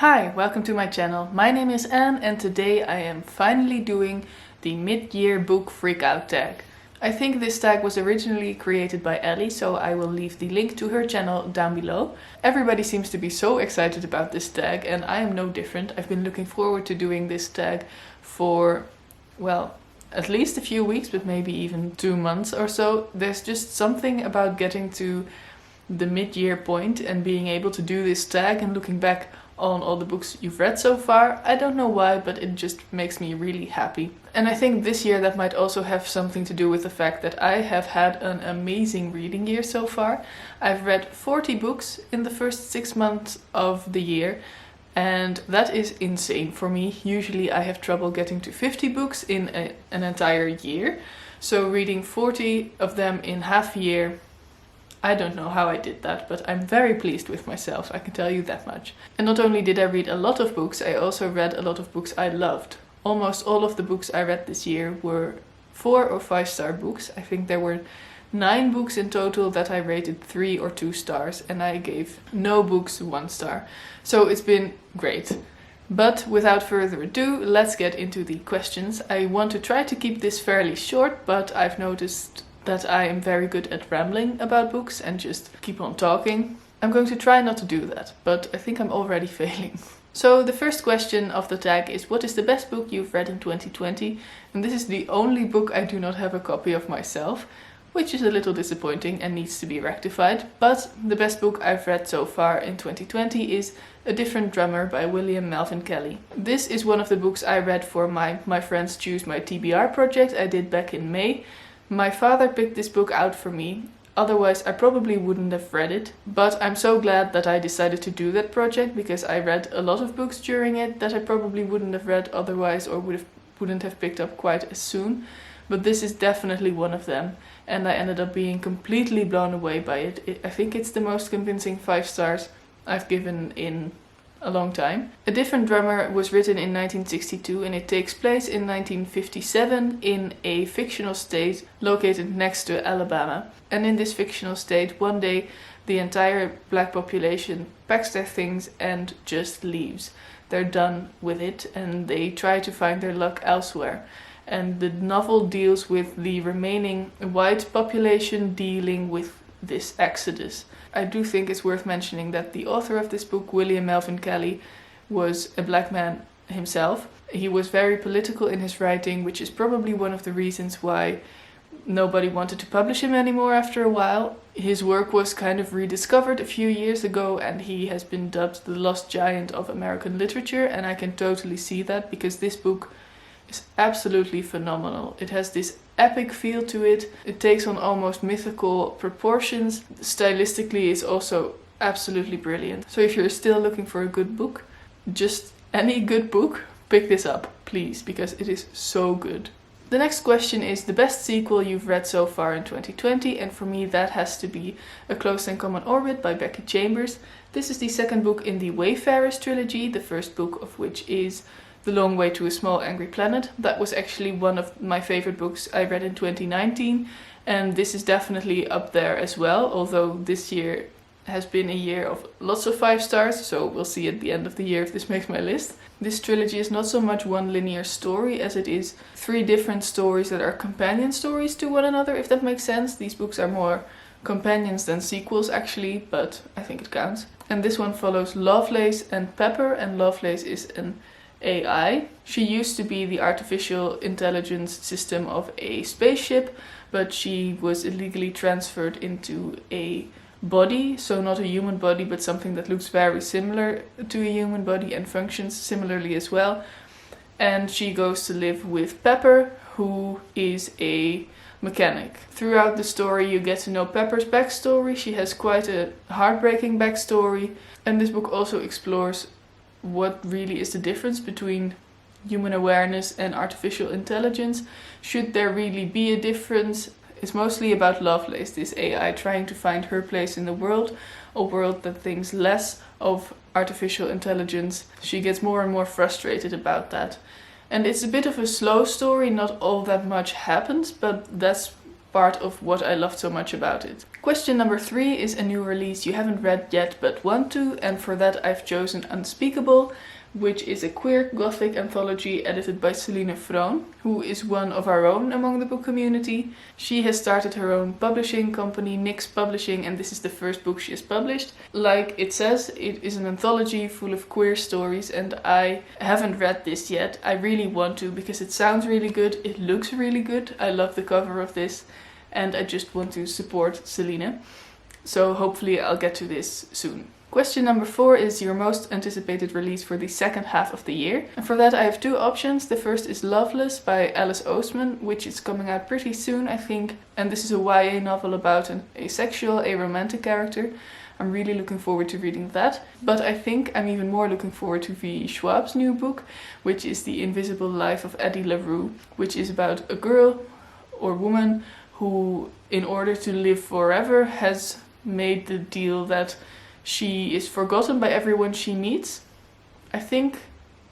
Hi, welcome to my channel. My name is Anne and today I am finally doing the mid-year book freakout tag. I think this tag was originally created by Ellie, so I will leave the link to her channel down below. Everybody seems to be so excited about this tag and I am no different. I've been looking forward to doing this tag for, well, at least a few weeks, but maybe even 2 months or so. There's just something about getting to the mid-year point and being able to do this tag and looking back on all the books you've read so far. I don't know why, but it just makes me really happy. And I think this year that might also have something to do with the fact that I have had an amazing reading year so far. I've read 40 books in the first 6 months of the year, and that is insane for me. Usually I have trouble getting to 50 books in an entire year, so reading 40 of them in half a year, I don't know how I did that, but I'm very pleased with myself, I can tell you that much. And not only did I read a lot of books, I also read a lot of books I loved. Almost all of the books I read this year were 4 or 5-star books. I think there were 9 books in total that I rated 3 or 2 stars, and I gave no books 1 star. So it's been great. But without further ado, let's get into the questions. I want to try to keep this fairly short, but I've noticed that I am very good at rambling about books and just keep on talking. I'm going to try not to do that, but I think I'm already failing. So the first question of the tag is, what is the best book you've read in 2020? And this is the only book I do not have a copy of myself, which is a little disappointing and needs to be rectified. But the best book I've read so far in 2020 is A Different Drummer by William Melvin Kelly. This is one of the books I read for my Friends Choose My TBR project I did back in May. My father picked this book out for me, otherwise I probably wouldn't have read it. But I'm so glad that I decided to do that project, because I read a lot of books during it that I probably wouldn't have read otherwise, or wouldn't have picked up quite as soon. But this is definitely one of them, and I ended up being completely blown away by it. I think it's the most convincing 5 stars I've given in a long time. A Different Drummer was written in 1962 and it takes place in 1957 in a fictional state located next to Alabama. And in this fictional state, one day the entire black population packs their things and just leaves. They're done with it and they try to find their luck elsewhere. And the novel deals with the remaining white population dealing with this exodus. I do think it's worth mentioning that the author of this book, William Melvin Kelly, was a black man himself. He was very political in his writing, which is probably one of the reasons why nobody wanted to publish him anymore after a while. His work was kind of rediscovered a few years ago and he has been dubbed the lost giant of American literature, and I can totally see that, because this book is absolutely phenomenal. It has this epic feel to it. It takes on almost mythical proportions. Stylistically, it's also absolutely brilliant. So if you're still looking for a good book, just any good book, pick this up, please, because it is so good. The next question is the best sequel you've read so far in 2020, and for me that has to be A Close and Common Orbit by Becky Chambers. This is the second book in the Wayfarers trilogy, the first book of which is The Long Way to a Small Angry Planet. That was actually one of my favorite books I read in 2019, and this is definitely up there as well, although this year has been a year of lots of 5 stars, so we'll see at the end of the year if this makes my list. This trilogy is not so much one linear story as it is 3 different stories that are companion stories to one another, if that makes sense. These books are more companions than sequels actually, but I think it counts. And this one follows Lovelace and Pepper, and Lovelace is an AI. She used to be the artificial intelligence system of a spaceship, but she was illegally transferred into a body, so not a human body, but something that looks very similar to a human body and functions similarly as well. And she goes to live with Pepper, who is a mechanic. Throughout the story you get to know Pepper's backstory. She has quite a heartbreaking backstory, and this book also explores what really is the difference between human awareness and artificial intelligence. Should there really be a difference? It's mostly about Lovelace, this AI, trying to find her place in the world, a world that thinks less of artificial intelligence. She gets more and more frustrated about that. And it's a bit of a slow story, not all that much happens, but that's part of what I loved so much about it. Question number 3 is a new release you haven't read yet but want to, and for that I've chosen Unspeakable, which is a queer gothic anthology edited by Celine Vroon, who is one of our own among the book community. She has started her own publishing company, Nyx Publishing, and this is the first book she has published. Like it says, it is an anthology full of queer stories, and I haven't read this yet. I really want to because it sounds really good, it looks really good. I love the cover of this, and I just want to support Celine. So hopefully I'll get to this soon. Question number 4 is your most anticipated release for the second half of the year. And for that I have 2 options. The first is Loveless by Alice Oseman, which is coming out pretty soon, I think. And this is a YA novel about an asexual, aromantic character. I'm really looking forward to reading that. But I think I'm even more looking forward to V. Schwab's new book, which is The Invisible Life of Addie LaRue, which is about a girl or woman who, in order to live forever, has made the deal that she is forgotten by everyone she meets. I think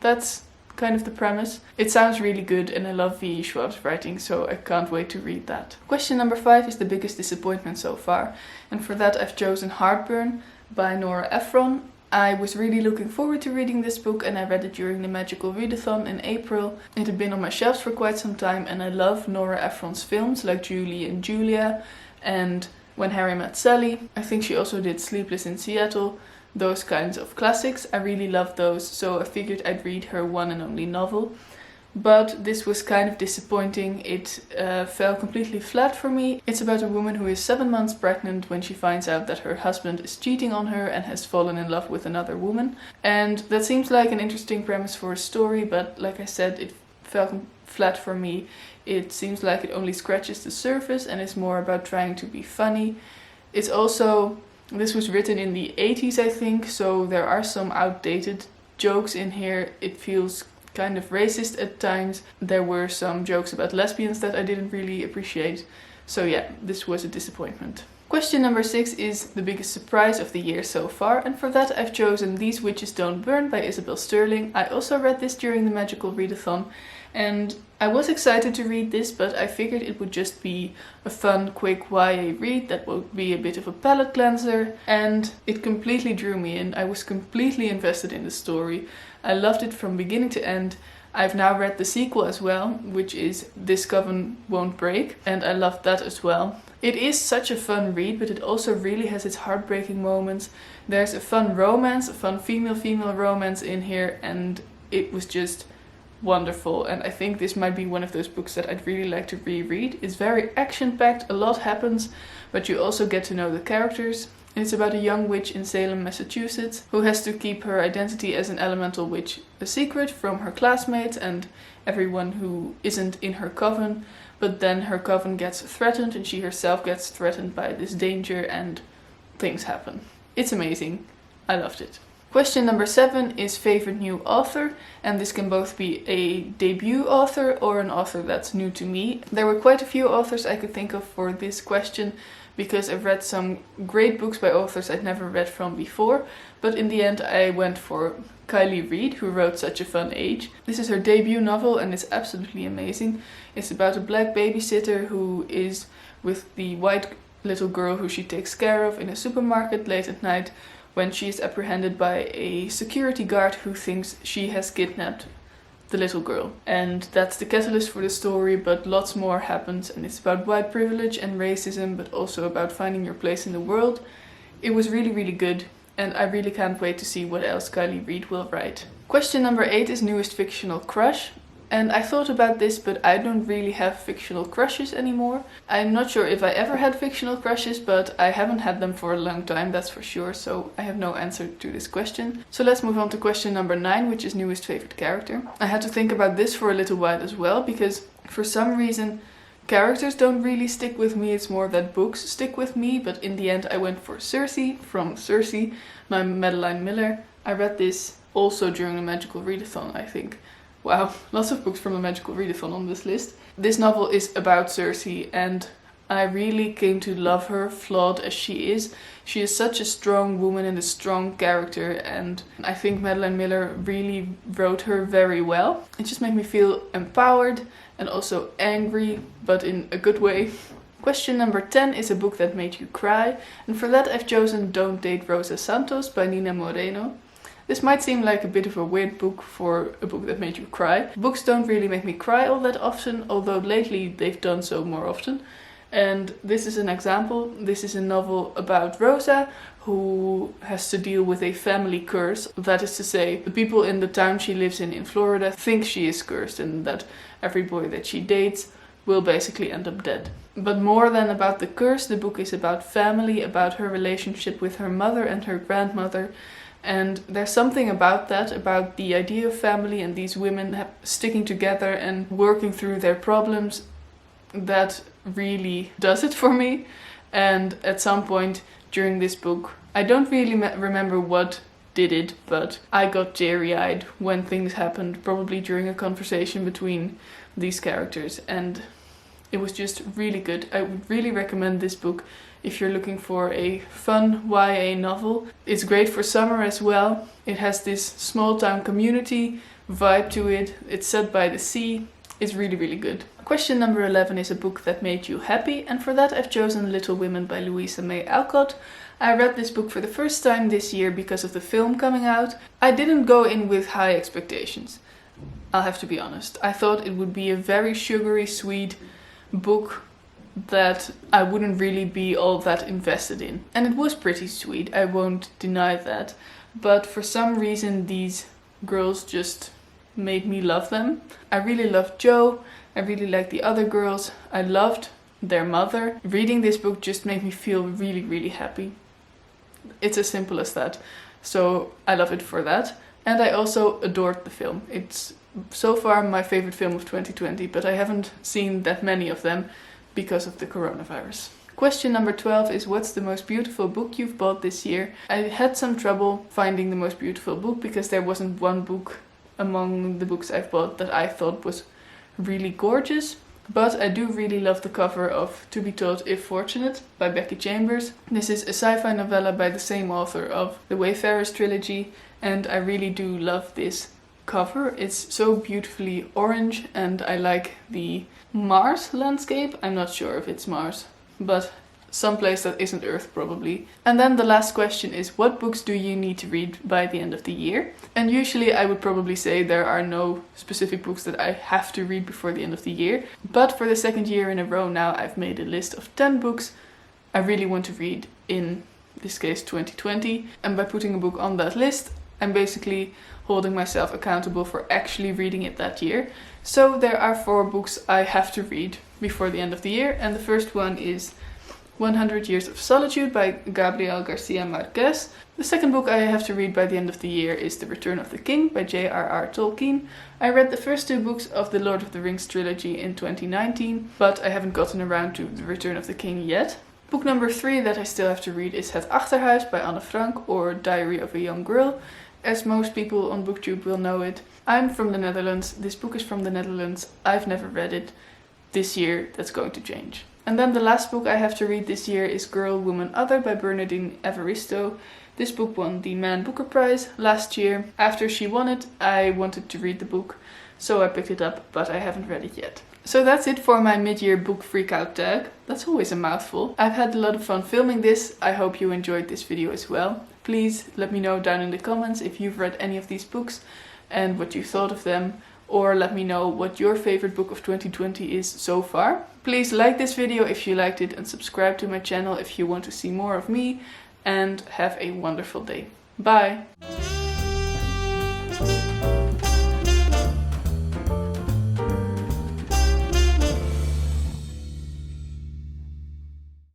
that's kind of the premise. It sounds really good and I love V. Schwab's writing, so I can't wait to read that. Question number 5 is the biggest disappointment so far, and for that I've chosen Heartburn by Nora Ephron. I was really looking forward to reading this book and I read it during the Magical Readathon in April. It had been on my shelves for quite some time and I love Nora Ephron's films like Julie and Julia and When Harry Met Sally. I think she also did Sleepless in Seattle, those kinds of classics. I really love those, so I figured I'd read her one and only novel. But this was kind of disappointing. It fell completely flat for me. It's about a woman who is 7 months pregnant when she finds out that her husband is cheating on her and has fallen in love with another woman. And that seems like an interesting premise for a story, but like I said, it fell flat for me. It seems like it only scratches the surface and is more about trying to be funny. It's also, this was written in the 80s I think, so there are some outdated jokes in here. It feels kind of racist at times. There were some jokes about lesbians that I didn't really appreciate. So yeah, this was a disappointment. Question number 6 is the biggest surprise of the year so far, and for that I've chosen These Witches Don't Burn by Isabel Sterling. I also read this during the Magical Readathon, and I was excited to read this, but I figured it would just be a fun, quick YA read that would be a bit of a palate cleanser, and it completely drew me in. I was completely invested in the story. I loved it from beginning to end. I've now read the sequel as well, which is This Coven Won't Break, and I loved that as well. It is such a fun read, but it also really has its heartbreaking moments. There's a fun romance, a fun female-female romance in here, and it was just wonderful. And I think this might be one of those books that I'd really like to reread. It's very action-packed, a lot happens, but you also get to know the characters. It's about a young witch in Salem, Massachusetts, who has to keep her identity as an elemental witch a secret from her classmates and everyone who isn't in her coven. But then her coven gets threatened and she herself gets threatened by this danger and things happen. It's amazing. I loved it. Question number 7 is favorite new author, and this can both be a debut author or an author that's new to me. There were quite a few authors I could think of for this question, because I've read some great books by authors I'd never read from before, but in the end I went for Kylie Reid, who wrote Such a Fun Age. This is her debut novel and it's absolutely amazing. It's about a black babysitter who is with the white little girl who she takes care of in a supermarket late at night when she is apprehended by a security guard who thinks she has kidnapped the little girl. And that's the catalyst for the story, but lots more happens, and it's about white privilege and racism, but also about finding your place in the world. It was really, really good, and I really can't wait to see what else Kylie Reid will write. Question number 8 is newest fictional crush. And I thought about this, but I don't really have fictional crushes anymore. I'm not sure if I ever had fictional crushes, but I haven't had them for a long time, that's for sure, so I have no answer to this question. So let's move on to question number 9, which is newest favorite character. I had to think about this for a little while as well, because for some reason characters don't really stick with me, it's more that books stick with me, but in the end I went for Circe from Circe by Madeline Miller. I read this also during the Magical Readathon, I think. Wow, lots of books from the Magical Readathon on this list. This novel is about Circe, and I really came to love her, flawed as she is. She is such a strong woman and a strong character, and I think Madeline Miller really wrote her very well. It just made me feel empowered and also angry, but in a good way. Question number 10 is a book that made you cry, and for that I've chosen Don't Date Rosa Santos by Nina Moreno. This might seem like a bit of a weird book for a book that made you cry. Books don't really make me cry all that often, although lately they've done so more often. And this is an example. This is a novel about Rosa, who has to deal with a family curse. That is to say, the people in the town she lives in Florida think she is cursed and that every boy that she dates will basically end up dead. But more than about the curse, the book is about family, about her relationship with her mother and her grandmother. And there's something about that, about the idea of family and these women sticking together and working through their problems, that really does it for me. And at some point during this book, I don't really remember what did it, but I got teary-eyed when things happened, probably during a conversation between these characters, and it was just really good. I would really recommend this book if you're looking for a fun YA novel. It's great for summer as well. It has this small town community vibe to it. It's set by the sea. It's really, really good. Question number 11 is a book that made you happy, and for that I've chosen Little Women by Louisa May Alcott. I read this book for the first time this year because of the film coming out. I didn't go in with high expectations, I'll have to be honest. I thought it would be a very sugary, sweet book that I wouldn't really be all that invested in. And it was pretty sweet, I won't deny that. But for some reason these girls just made me love them. I really loved Jo, I really liked the other girls, I loved their mother. Reading this book just made me feel really, really happy. It's as simple as that. So I love it for that. And I also adored the film. It's so far my favorite film of 2020, but I haven't seen that many of them because of the coronavirus. Question number 12 is what's the most beautiful book you've bought this year? I had some trouble finding the most beautiful book because there wasn't one book among the books I've bought that I thought was really gorgeous. But I do really love the cover of To Be Told If Fortunate by Becky Chambers. This is a sci-fi novella by the same author of the Wayfarers trilogy, and I really do love this cover. It's so beautifully orange, and I like the Mars landscape. I'm not sure if it's Mars, but someplace that isn't Earth probably. And then the last question is what books do you need to read by the end of the year? And usually I would probably say there are no specific books that I have to read before the end of the year. But for the second year in a row now I've made a list of 10 books I really want to read in this case 2020. And by putting a book on that list, I'm basically holding myself accountable for actually reading it that year. So there are 4 books I have to read before the end of the year. And the first one is 100 Years of Solitude by Gabriel Garcia Marquez. The second book I have to read by the end of the year is The Return of the King by J.R.R. Tolkien. I read the first 2 books of the Lord of the Rings trilogy in 2019, but I haven't gotten around to The Return of the King yet. Book number 3 that I still have to read is Het Achterhuis by Anne Frank, or Diary of a Young Girl, as most people on BookTube will know it. I'm from the Netherlands, this book is from the Netherlands, I've never read it. This year that's going to change. And then the last book I have to read this year is Girl, Woman, Other by Bernardine Evaristo. This book won the Man Booker Prize last year. After she won it, I wanted to read the book, so I picked it up, but I haven't read it yet. So that's it for my mid-year book freakout tag. That's always a mouthful. I've had a lot of fun filming this. I hope you enjoyed this video as well. Please let me know down in the comments if you've read any of these books and what you thought of them. Or let me know what your favorite book of 2020 is so far. Please like this video if you liked it and subscribe to my channel if you want to see more of me. And have a wonderful day. Bye!